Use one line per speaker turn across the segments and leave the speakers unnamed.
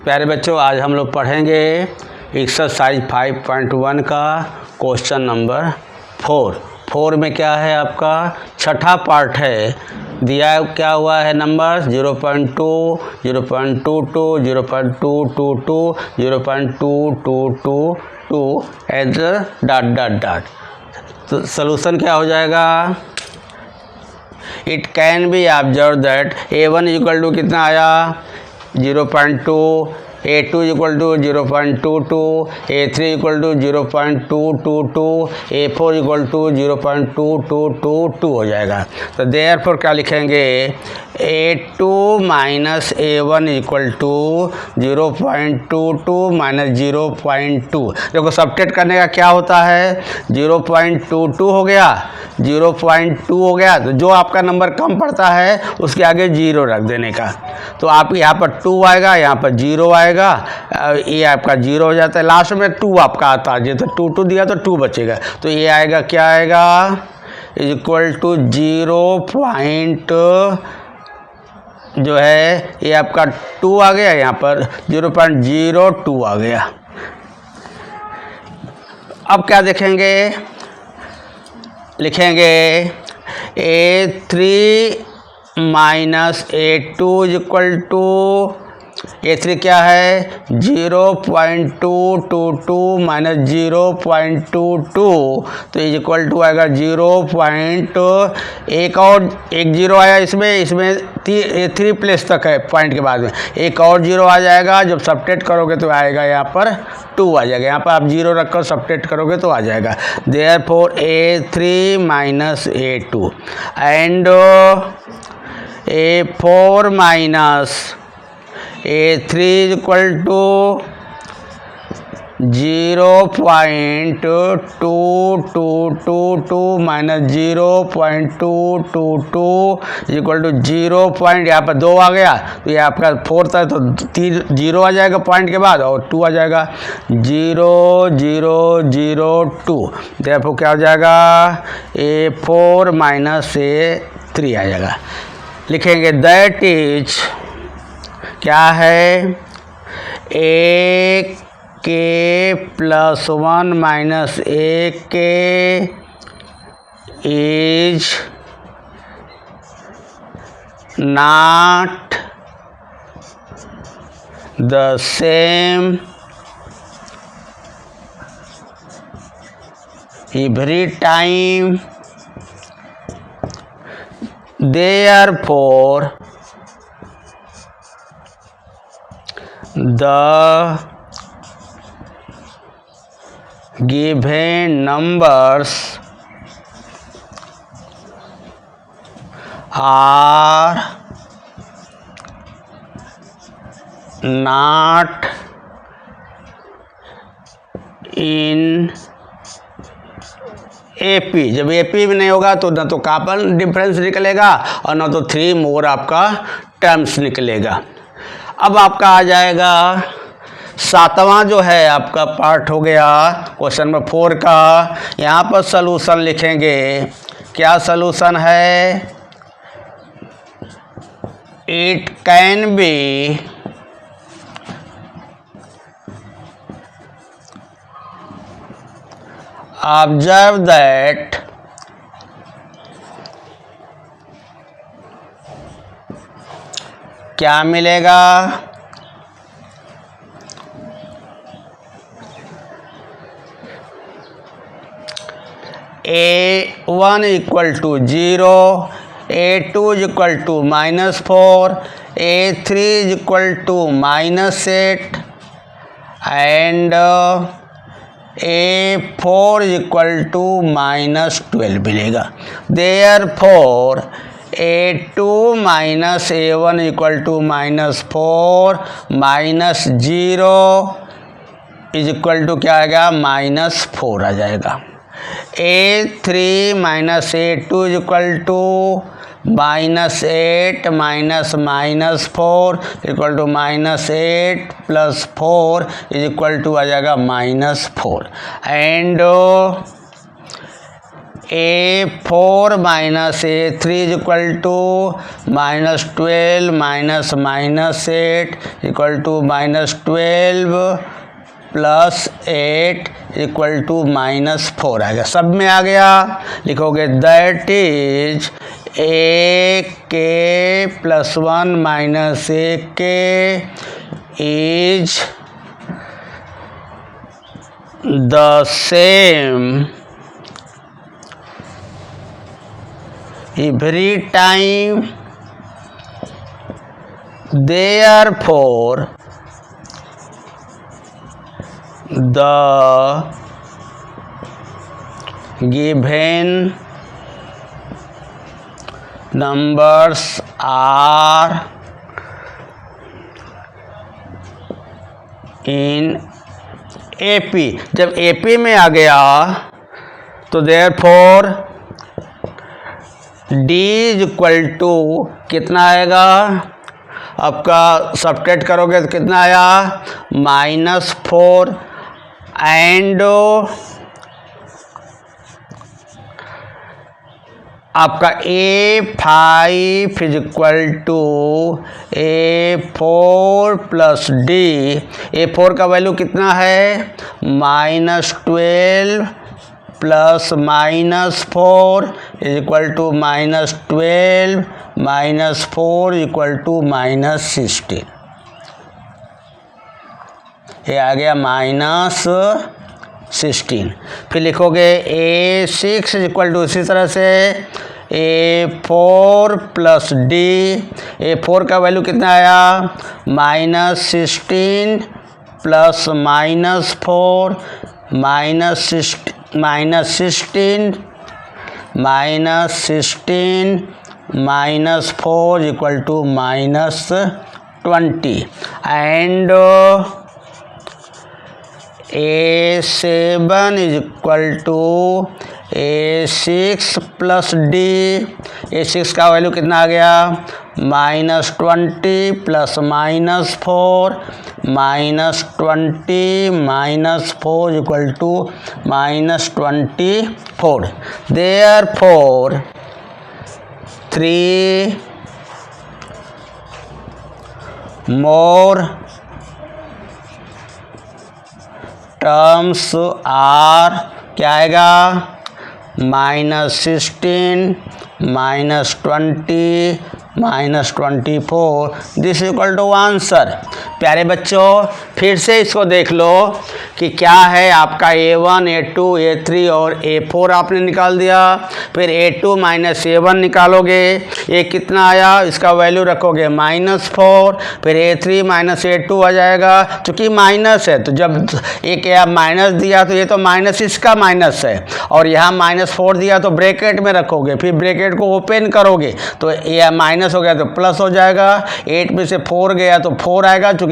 प्यारे बच्चों, आज हम लोग पढ़ेंगे एक्सरसाइज 5.1 का क्वेश्चन नंबर 4 में क्या है, आपका छठा पार्ट है। दिया क्या हुआ है नंबर 0.2, 0.22, 0.222, 0.2222 एट द ... तो सलूशन क्या हो जाएगा? It can be observe that A1 equal to कितना आया 0.2, A2 equal to 0.22, A3 equal to 0.222, A4 equal to 0.2222 हो जाएगा। तो देयरफॉर क्या लिखेंगे, A2 minus A1 equal to 0.22 minus 0.2। देखो सब्ट्रैक्ट करने का क्या होता है, 0.22 हो गया, 0.2 हो गया, तो जो आपका नंबर कम पड़ता है उसके आगे 0 रख देने का। तो आप यहाँ पर 2 आएगा, यहाँ पर 0 आएगा, ये आपका 0 हो जाता है, लास्ट में 2 आपका आता है। तो 2 दिया तो 2 बचेगा, तो ये आएगा क्या आएगा इक्वल टू 0. जो है ये आपका 2 आ गया, यहाँ पर 0.02 आ गया। अब क्या देखेंगे, लिखेंगे A3 minus A2 equal to A3 क्या है 0.222 माइनस 0.22, तो इक्वल टू आएगा 1 और एक 0 आया, इसमें 3 प्लेस तक है पॉइंट के बाद में एक और 0 आ जाएगा। जब सब्ट्रैक्ट करोगे तो आएगा यहाँ पर 2 आ जाएगा, यहाँ पर आप 0 रखकर सब्ट्रैक्ट करोगे तो आ जाएगा। Therefore A3 minus A2 and A4 minus A3 equal to 0.2222 minus 0.222 equal to 0. यहाँ पर 2 आ गया, तो ये आपका 4 था, तो 3 0 आ जाएगा पॉइंट के बाद और 2 आ जाएगा 0.002। देखो क्या हो जाएगा A4 माइनस A3 आ जाएगा। लिखेंगे दैट इज क्या है AK plus 1 minus AK is not the same every time, therefore the given numbers are not in AP। जब AP भी नहीं होगा तो न तो कॉमन डिफरेंस निकलेगा और न तो 3 मोर आपका टर्म्स निकलेगा। अब आपका आ जाएगा 7वां जो है आपका पार्ट हो गया क्वेश्चन नंबर 4 का। यहाँ पर सलूशन लिखेंगे, क्या सलूशन है, it can be observe that क्या मिलेगा A1 equal to 0, A2 equal to -4, A3 equal to -8 and A4 equal to -12 मिलेगा। Therefore A2 minus A1 equal to -4 minus 0 is equal to क्या आएगा -4 आ जाएगा। A3 minus A2 is equal to -8 minus -4 equal to -8 plus 4 is equal to आ जाएगा -4 and A4 minus A3 is equal to -12 minus -8 equal to -12 plus 8 equal to -4 आ गया। सब में आ गया। लिखोगे that is AK plus 1 minus AK is the same every time, therefore the given numbers are in AP। जब AP में आ गया तो therefore D is equal to कितना आएगा, आपका सब्ट्रैक्ट करोगे तो कितना आया -4 एंड आपका A5 is equal to A4 plus D। A4 का वैल्यू कितना है -12 plus -4 is equal to -12 -4 equal to -16। ये आ गया -16। फिर लिखोगे A6 इज इक्वल टू इसी तरह से A4 प्लस D। A4 का वैल्यू कितना आया -16 plus -4 -16 -4 equal to -20 and A7 is equal to A6 plus D। A6 का वैल्यू कितना आ गया -20 plus -4 -20 -4 equal to -24। Therefore 3 more terms are क्या आएगा -16 -20 -24 दिस इक्वल टू आंसर। प्यारे बच्चों फिर से इसको देख लो कि क्या है आपका A1 A2 A3 और A4 आपने निकाल दिया। फिर A2 माइनस A1 निकालोगे, ये कितना आया इसका वैल्यू रखोगे -4। फिर A3 माइनस A2 आ जाएगा, क्योंकि माइनस है तो जब एक माइनस दिया तो ये तो माइनस इसका माइनस है, और यहाँ -4 दिया तो ब्रैकेट में रखोगे, फिर ब्रैकेट को ओपन करोगे तो ये माइनस हो गया तो प्लस हो जाएगा। 8 में से 4 गया तो 4 आएगा, क्योंकि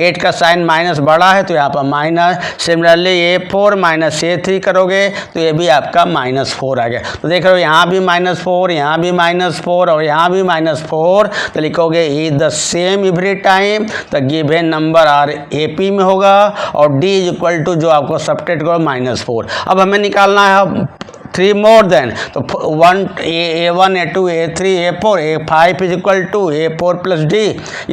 8 का साइन माइनस बड़ा है तो यहाँ पर minus. Similarly A4 minus A3 करोगे तो ये भी आपका -4 आ गया। तो देख रहे हो यहाँ भी -4, यहाँ भी -4 और यहाँ भी -4। तो लिखोगे is the same every time, the given number are AP में होगा, और D इज इक्वल टू जो आपको सब्ट्रैक्ट करो -4। अब हमें निकालना है 3 मोर देन, तो A1 A2 A3 A4 A5 is equal to A4 plus D।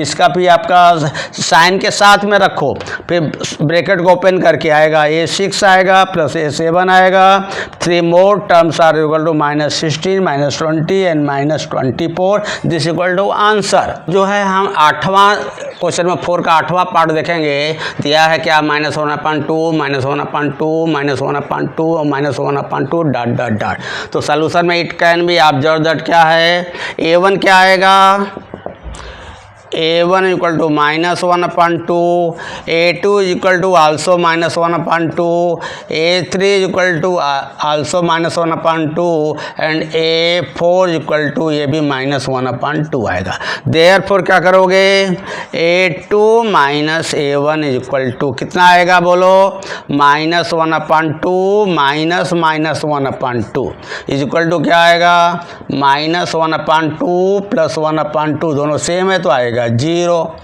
इसका भी आपका साइन के साथ में रखो, फिर ब्रैकेट को ओपन करके आएगा A6 आएगा प्लस A7 आएगा। 3 more terms are equal to -16 -20 and -24 this equal to answer. जो है हम 8वां क्वेश्चन में 4 का 8वां पार्ट देखेंगे। दिया है क्या -1/2 -1/2 -1/2 और -1/2 डॉट। तो सॉल्यूशन में it can be observe that क्या है A1 क्या आएगा A1 equal to -1/2, A2 is equal to also -1/2, A3 is equal to also -1/2 and A4 equal to ये भी -1/2 आएगा। देयरफॉर क्या करोगे A2 minus A1 is equal to कितना आएगा बोलो -1/2 माइनस -1/2 इज इक्वल टू क्या आएगा -1/2 प्लस 1/2 दोनों सेम है तो आएगा 0।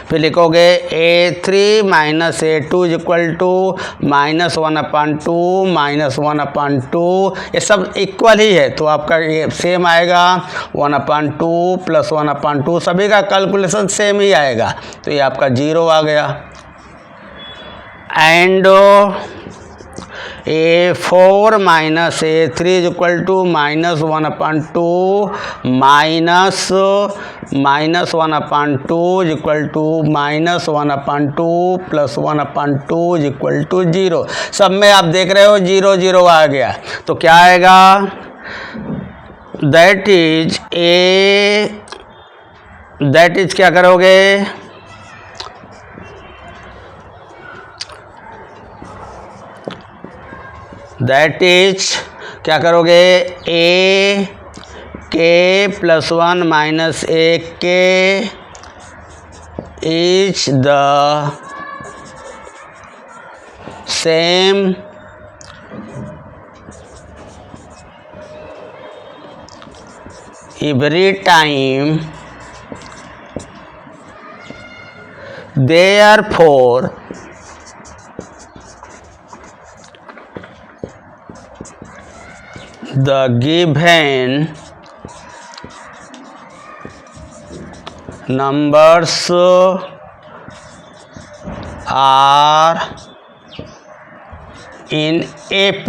फिर लिखोगे A3 minus A2 is equal to -1/2 -1/2, ये सब इक्वल ही है तो आपका ये सेम आएगा 1/2 + 1/2, सभी का कैलकुलेशन सेम ही आएगा, तो ये आपका 0 आ गया। And A4 minus A3 is equal to -1/2 -1/2 is equal to -1/2 + 1/2 is equal to 0। सब में आप देख रहे हो 0 0 आ गया, तो क्या आएगा, दैट इज क्या करोगे, दैट इज क्या करोगे, A k + 1 - A k is the same every time, therefore the given numbers are in AP।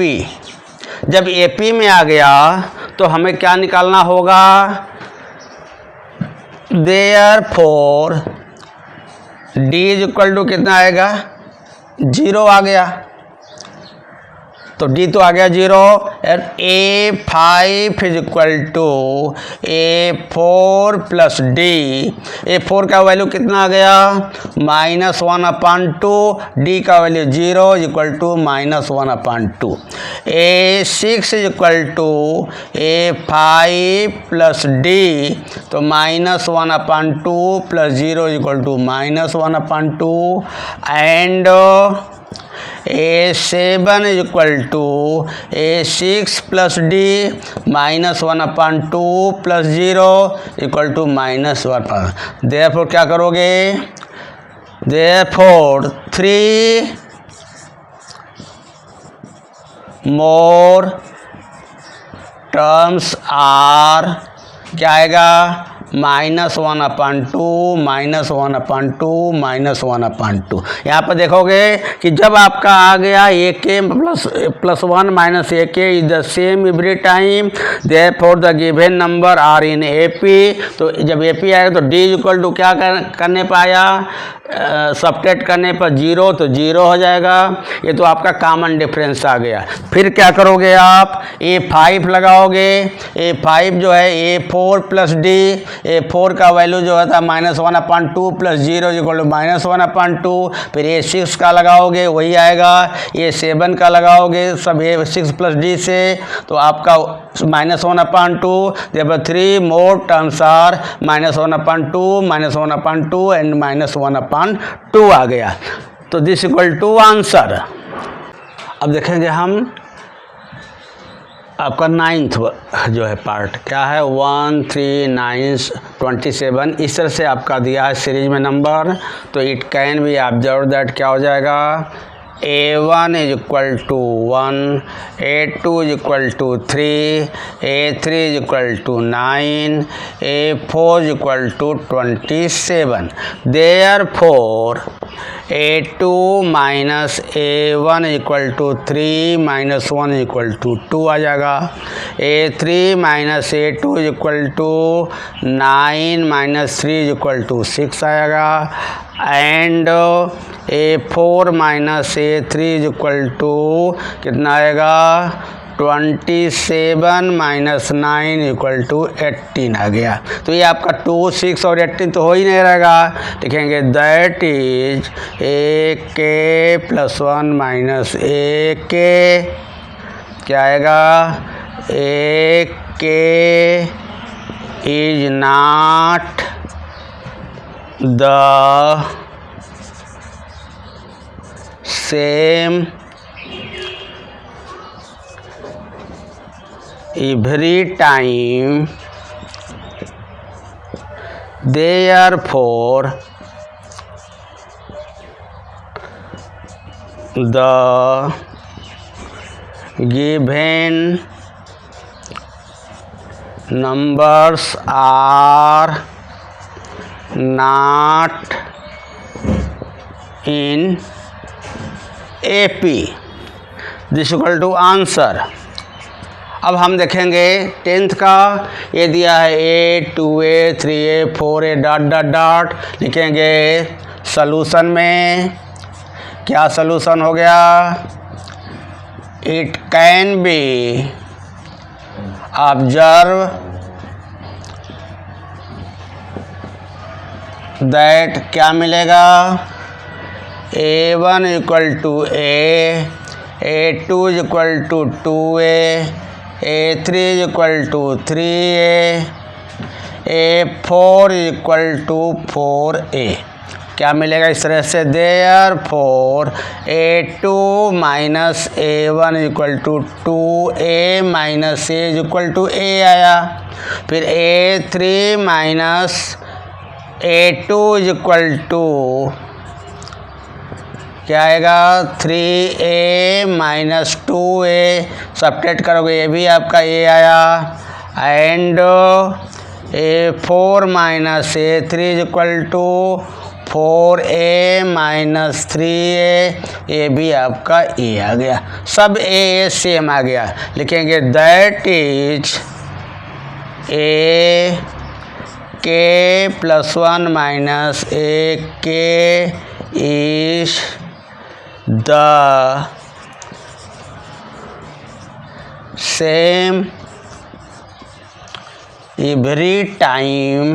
जब AP में आ गया तो हमें क्या निकालना होगा, therefore D is equal to कितना आएगा, 0 आ गया, तो D तो आ गया 0। और A5 is equal to A4 + D, A4 का वैल्यू कितना आ गया, -1/2, D का value 0 is equal to -1/2। A6 is equal to A5 + D, तो -1/2 + 0 is equal to -1/2। And A7 is equal to A6 + D, -1/2 + 0 equal to -1/2। Therefore क्या करोगे, therefore 3 more terms are, क्या आएगा, -1/2 -1/2 -1/2। यहाँ पर देखोगे कि जब आपका आ गया AK + 1 - AK is the same every time, therefore the given number are in AP, तो जब AP आएगा तो D इक्वल टू क्या करने पर आया, सब्ट्रैक्ट करने पर 0, तो 0 हो जाएगा, ये तो आपका कॉमन डिफरेंस आ गया। फिर क्या करोगे आप, A5 लगाओगे, A5 जो है A4 + D, A4 का वैल्यू जो है था -1/2 + 0 इक्वल टू -1/2। फिर A6 का लगाओगे वही आएगा, A7 का लगाओगे सब A6 + D से, तो आपका -1/2। Therefore 3 more terms are -1/2 -1/2 and -1/2 आ गया, तो दिस इक्वल टू आंसर। अब देखेंगे हम आपका 9th जो है पार्ट, क्या है, 1 3 9 27, इस तरह से आपका दिया है सीरीज में नंबर, तो it can be observe that क्या हो जाएगा, A1 is equal to 1, A2 is equal to 3, A3 is equal to 9, A4 is equal to 27। Therefore A2 minus A1 equal to 3 minus 1 equal to 2 आ जाएगा। A3 minus A2 equal to 9 minus 3 equal to 6 आएगा। And A4 minus A3 equal to कितना आएगा, 27 minus 9 equal to 18 आ गया। तो ये आपका 2, 6 और 18 तो हो ही नहीं रहेगा, लिखेंगे that is AK plus 1 minus AK, क्या आएगा, AK is not the same every time, therefore the given numbers are not in AP, this equal to answer. अब हम देखेंगे 10th का, ये दिया है A 2A 3A 4A dot dot dot, लिखेंगे सॉल्यूशन में। क्या सॉल्यूशन हो गया? It can be observe that, क्या मिलेगा? A1 equal to A, A2 equal to 2A, A3 equal to 3A, A4 equal to 4A। क्या मिलेगा इस तरह से? Therefore A2 minus A1 equal to 2A minus A equal to A आया। फिर A3 minus A2 equal to क्या आएगा? 3A minus 2A, subtract करोगे ये भी आपका A आया। And A4 minus A3 equal to 4A minus 3A, ये भी आपका A आ गया। सब A सेम आ गया। लिखेंगे that is A K plus 1 minus A K is the same every time,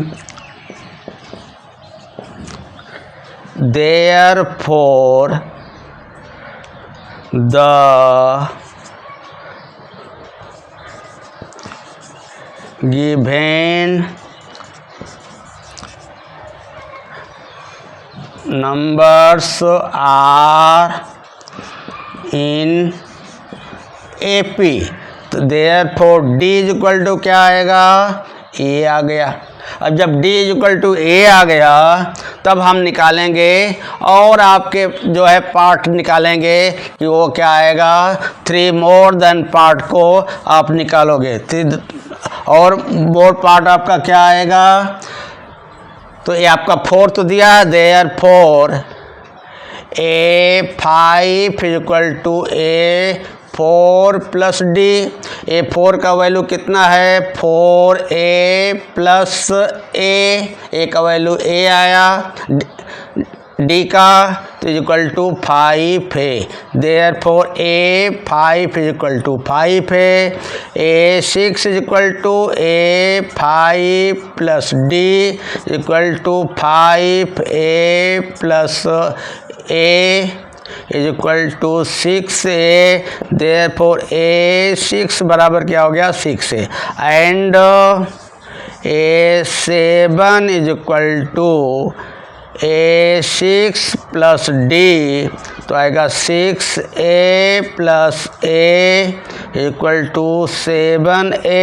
therefore the given numbers are in AP, तो therefore D is equal to क्या आएगा? A आ गया। अब जब D is equal to A आ गया तब हम निकालेंगे, और आपके जो है पार्ट निकालेंगे कि वो क्या आएगा? 3 मोर देन पार्ट को आप निकालोगे, और मोर पार्ट आपका क्या आएगा? तो ये आपका 4 तो दिया है, therefore A5 equal to A4 plus D। A4 का वैल्यू कितना है? 4A प्लस A का वैल्यू A आया। D का तो इक्वल टू 5 है, देयरफॉर A5 इक्वल टू 5 है। A6 equal to A5 plus D equal to 5A plus A is equal to 6A, therefore A6 बराबर क्या हो गया? 6A। And A7 is equal to A6 plus D, तो आएगा 6A plus A equal to 7A,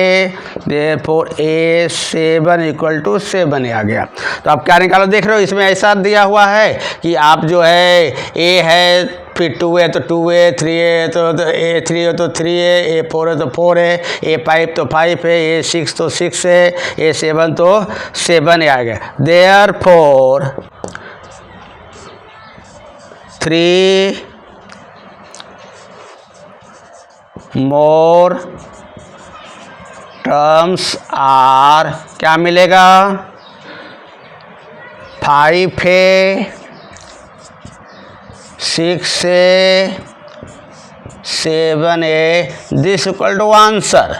therefore A7 equal to 7A आ गया। तो आप क्या निकालो? देख रहे हो इसमें ऐसा दिया हुआ है कि आप जो है A है, फिर 2 है तो 2A, 3A तो A3 है तो 3A, A4 है तो 4A, A5 तो 5 है, A6 तो 6 है, A7 तो 7A आ गया। देयरफॉर 3 मोर टर्म्स आर, क्या मिलेगा? 5A 6A 7A, this equal to answer.